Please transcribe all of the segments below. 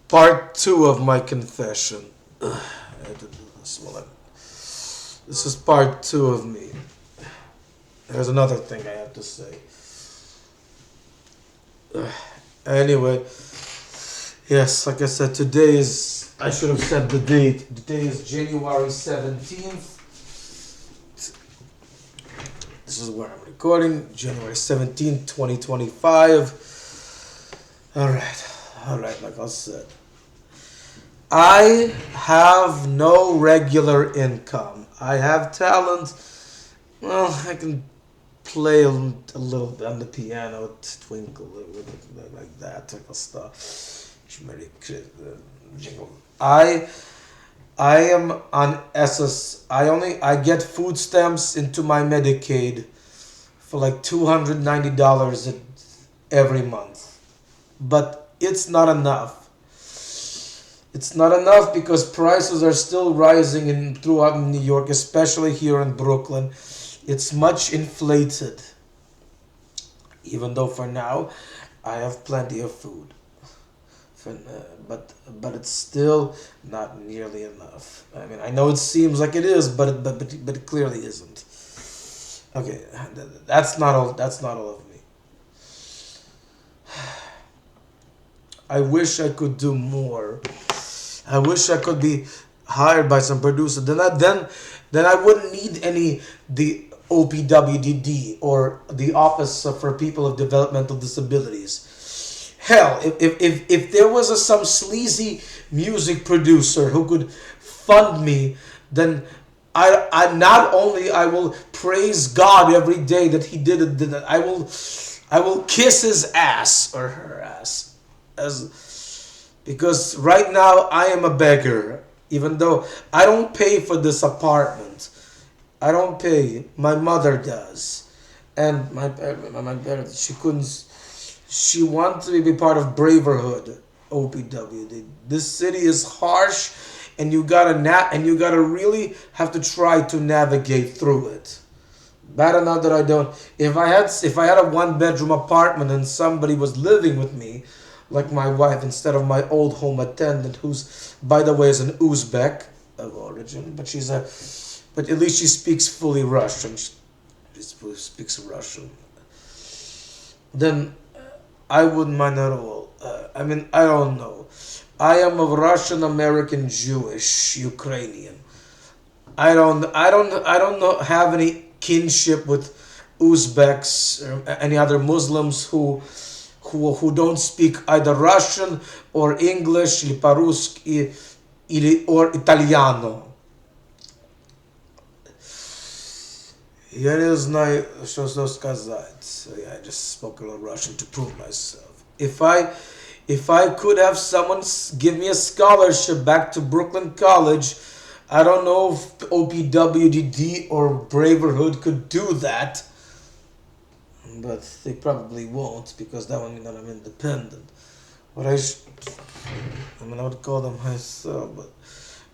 Part 2 of my confession. I had to do this one. This is part 2 of me. There's another thing I have to say. Anyway, yes, like I said, today is, I should have said the date. Today is January 17th. This is where I'm recording, January 17th, 2025. Alright, like I said. I have no regular income. I have talent. Well, I can play a little bit on the piano, twinkle a little bit like that type of stuff. Jingle. I am on SS. I get food stamps into my Medicaid for like $290 every month, but it's not enough. It's not enough because prices are still rising throughout New York, especially here in Brooklyn. It's much inflated. Even though for now I have plenty of food, but it's still not nearly enough. I mean, I know it seems like it is, but it clearly isn't. Okay, that's not all. That's not all of me. I wish I could do more. I wish I could be hired by some producer. Then I wouldn't need the OPWDD or the Office for People with Developmental Disabilities. Hell, if there was some sleazy music producer who could fund me, then I not only I will praise God every day that he did it, that I will kiss his ass or her ass, because right now I am a beggar. Even though I don't pay for this apartment, I don't pay. My mother does, and my parents. She couldn't. She wanted to be part of Braverhood, OPW. This city is harsh, and you gotta really have to try to navigate through it. Bad enough that I don't. If I had a one bedroom apartment and somebody was living with me, like my wife, instead of my old home attendant, who's, by the way, is an Uzbek of origin, but at least she speaks fully Russian. She speaks Russian. Then I wouldn't mind at all. I mean, I don't know. I am of Russian American, Jewish, Ukrainian. I don't know, have any kinship with Uzbeks or any other Muslims who don't speak either Russian or English, или по-русски, or Italiano. Я не знаю, что сказать. So yeah, I just spoke a little Russian to prove myself. If I could have someone give me a scholarship back to Brooklyn College, I don't know if OPWDD or Braverhood could do that, but they probably won't, because that would mean that I'm independent. What I would call them myself, but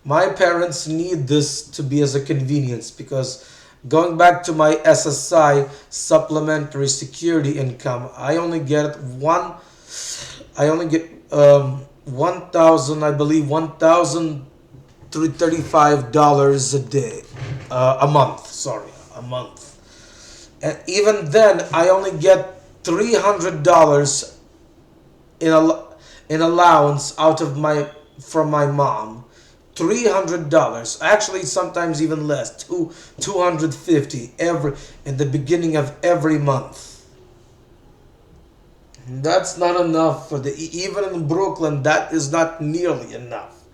my parents need this to be as a convenience, because going back to my SSI, supplementary security income, I only get 1,000, I believe, $1,035 a day, a month. Sorry, a month. And even then, I only get $300 in allowance from my mom. $300. Actually, sometimes even less. 250 in the beginning of every month. That's not enough even in Brooklyn. That is not nearly enough.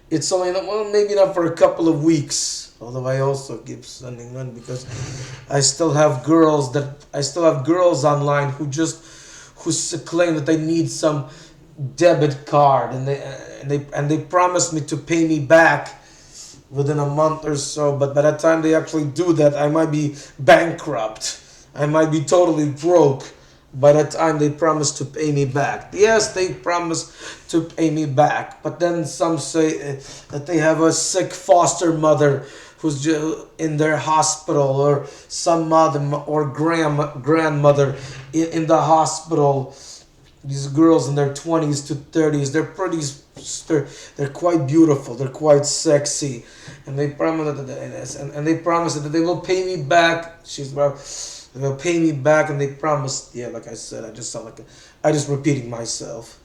It's only, well, maybe not for a couple of weeks. Although I also keep sending money because I still have girls online who claim that they need some debit card, and they promised me to pay me back within a month or so. But by the time they actually do that, I might be bankrupt. I might be totally broke by the time they promise to pay me back. Yes, they promise to pay me back, but then some say that they have a sick foster mother who's in their hospital, or some mother or grandmother in the hospital. These girls in their 20s to 30s, they're pretty they're quite beautiful. They're quite sexy, and they promise and they promise that they will pay me back. They'll pay me back, and they promised. Yeah, like I said, I just sound like I just repeating myself.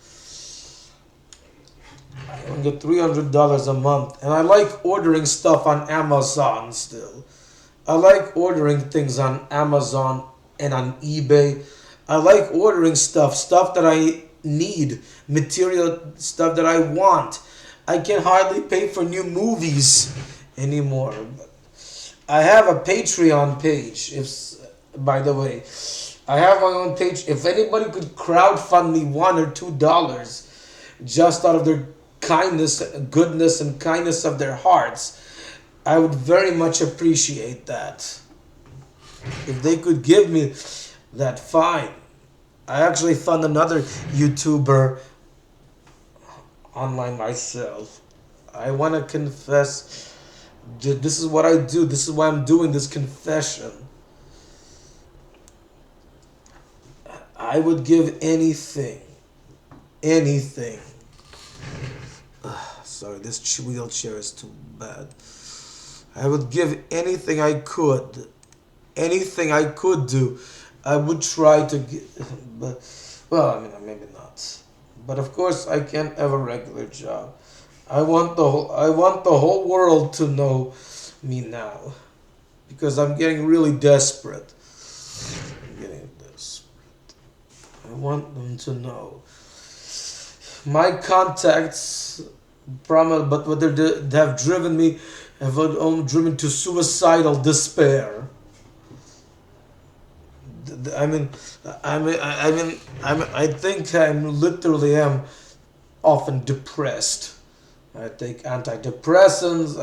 I only get $300 a month, and I like ordering stuff on Amazon still. I like ordering things on Amazon and on eBay. I like ordering stuff that I need, material stuff that I want. I can hardly pay for new movies anymore. I have a Patreon page. If, by the way, I have my own page. If anybody could crowdfund me $1 or $2, just out of their kindness, goodness, and kindness of their hearts, I would very much appreciate that. If they could give me that, fine. I actually found another YouTuber online myself. I want to confess. This is what I do. This is why I'm doing this confession. I would give anything. Anything. Sorry, this wheelchair is too bad. I would give anything I could. Anything I could do. I would try to get, but, well, I mean, maybe not. But of course, I can't have a regular job. I want the whole world to know me now, because I'm getting really desperate. I'm getting desperate. I want them to know. My contacts, but what they have driven me, have driven to suicidal despair. I think I literally am often depressed. I take antidepressants.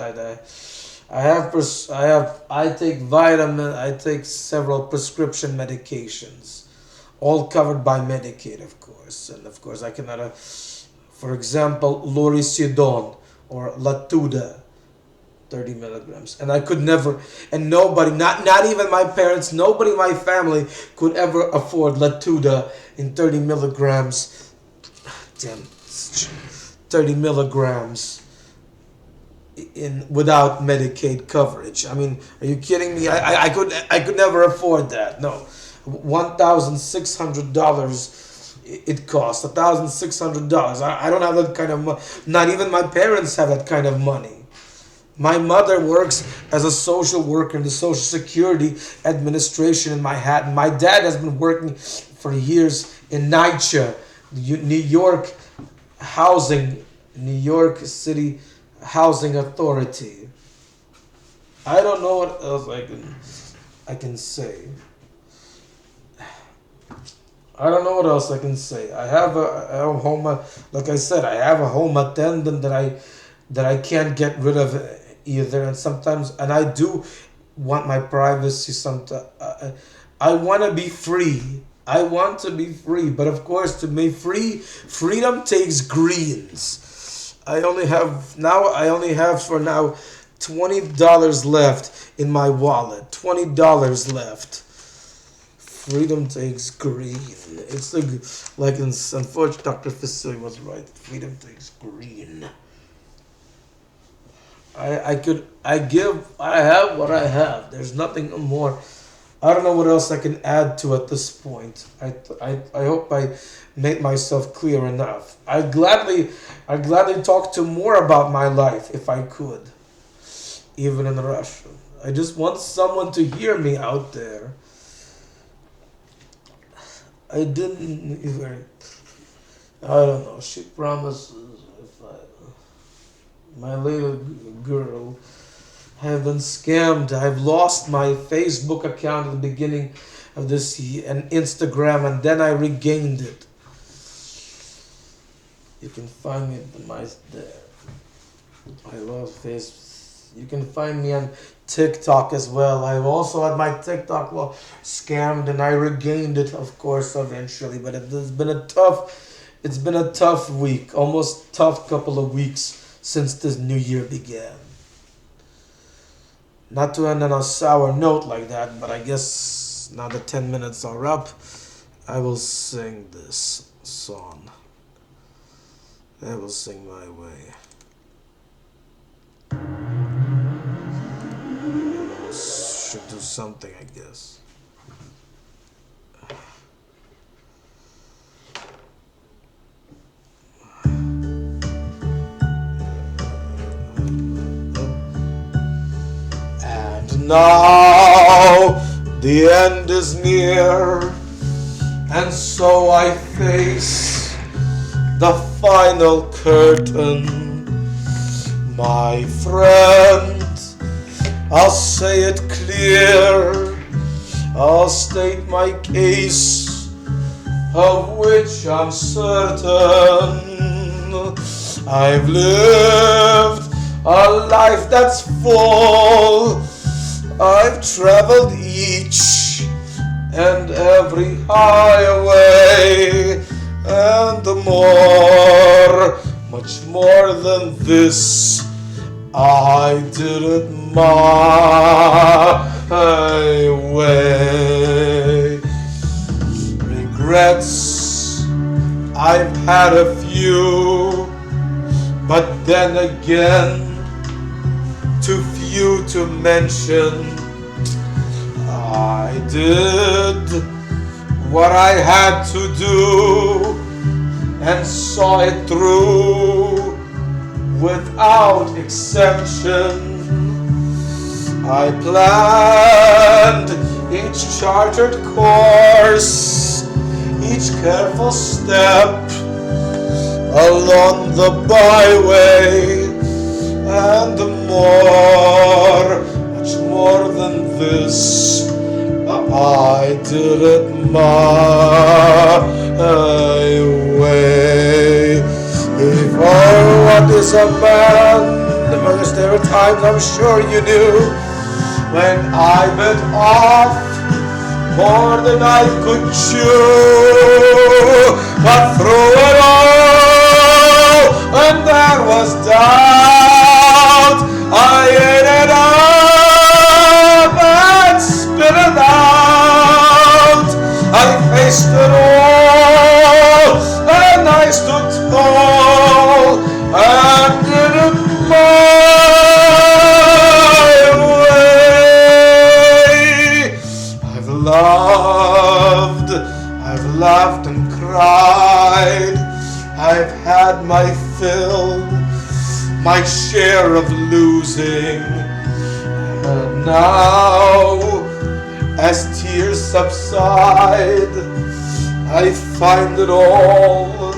I take I take several prescription medications, all covered by Medicaid, of course. And of course, I cannot have, for example, Loricidon or Latuda. 30 milligrams, and I could never, and nobody, not even my parents, nobody in my family could ever afford Latuda in 30 milligrams. Damn, 30 milligrams in without Medicaid coverage. I mean, are you kidding me? I could never afford that. No, $1,600 it costs. $1,600. I don't have that kind of money. Not even my parents have that kind of money. My mother works as a social worker in the Social Security Administration in Manhattan. My dad has been working for years in NYCHA, New York New York City Housing Authority. I don't know what else I can say. I don't know what else I can say. I have a home, like I said, I have a home attendant that I can't get rid of either, and sometimes, and I do want my privacy. Sometimes I want to be free. I want to be free, but of course, to be free, freedom takes greens. I only have for now $20 left in my wallet. $20 left. Freedom takes green. It's like unfortunately, Dr. Fisui was right. Freedom takes green. I have what I have. There's nothing more. I don't know what else I can add to at this point. I hope I made myself clear enough. I'd gladly talk to more about my life if I could, even in Russia. I just want someone to hear me out there. I don't know. She promises my little girl, I have been scammed. I've lost my Facebook account at the beginning of this year and Instagram, and then I regained it. You can find me there. I love Facebook. You can find me on TikTok as well. I've also had my TikTok scammed, and I regained it, of course, eventually. But it's been a tough week, almost tough couple of weeks since this new year began. Not to end on a sour note like that, but I guess now that 10 minutes are up, I will sing this song. I will sing my way. Should do something, I guess. And now the end is near, and so I face the final curtain. My friend, I'll say it clear, I'll state my case, of which I'm certain. I've lived a life that's full, I've traveled each and every highway, and more, much more than this, I did it my way. Regrets, I've had a few, but then again, too few to mention. I did what I had to do and saw it through without exception. I planned each chartered course, each careful step along the byway, and more, much more than this, I did it my way. For what is a man? Because there were times I'm sure you knew when I bit off more than I could chew, but through it all, when there was doubt, I ate it up and spit it out. I faced it all, and I stood tall, and did it my way. I've loved, I've laughed and cried, I've had my fill, my share of losing, and now, as tears subside, I find it all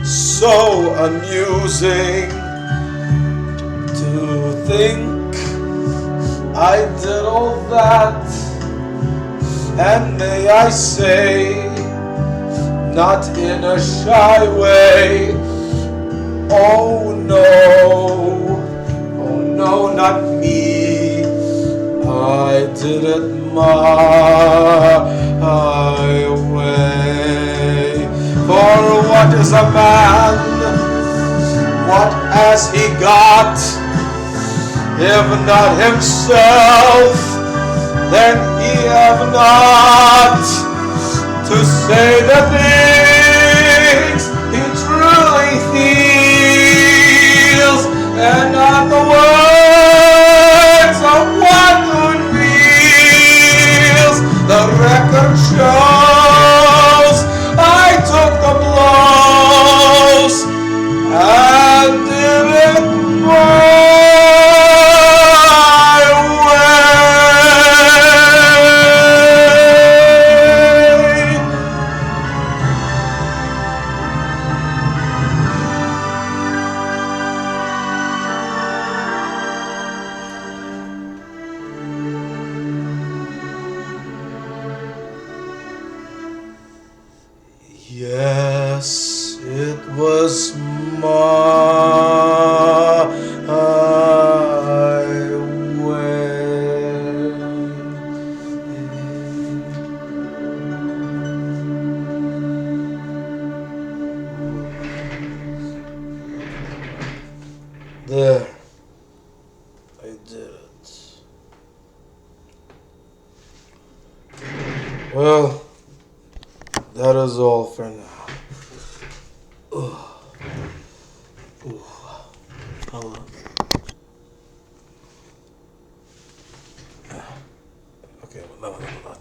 so amusing to think I did all that, and may I say, not in a shy way, oh no, not me, I did it my way. For what is a man? What has he got? If not himself, then he have not to say the things he truly feels, and not the words of one who feels. The record shows I took the blows and did it my Yes, it was my way. There, I did it. Well, that is all for now. Ugh. Ooh, hold on. Okay, well, no.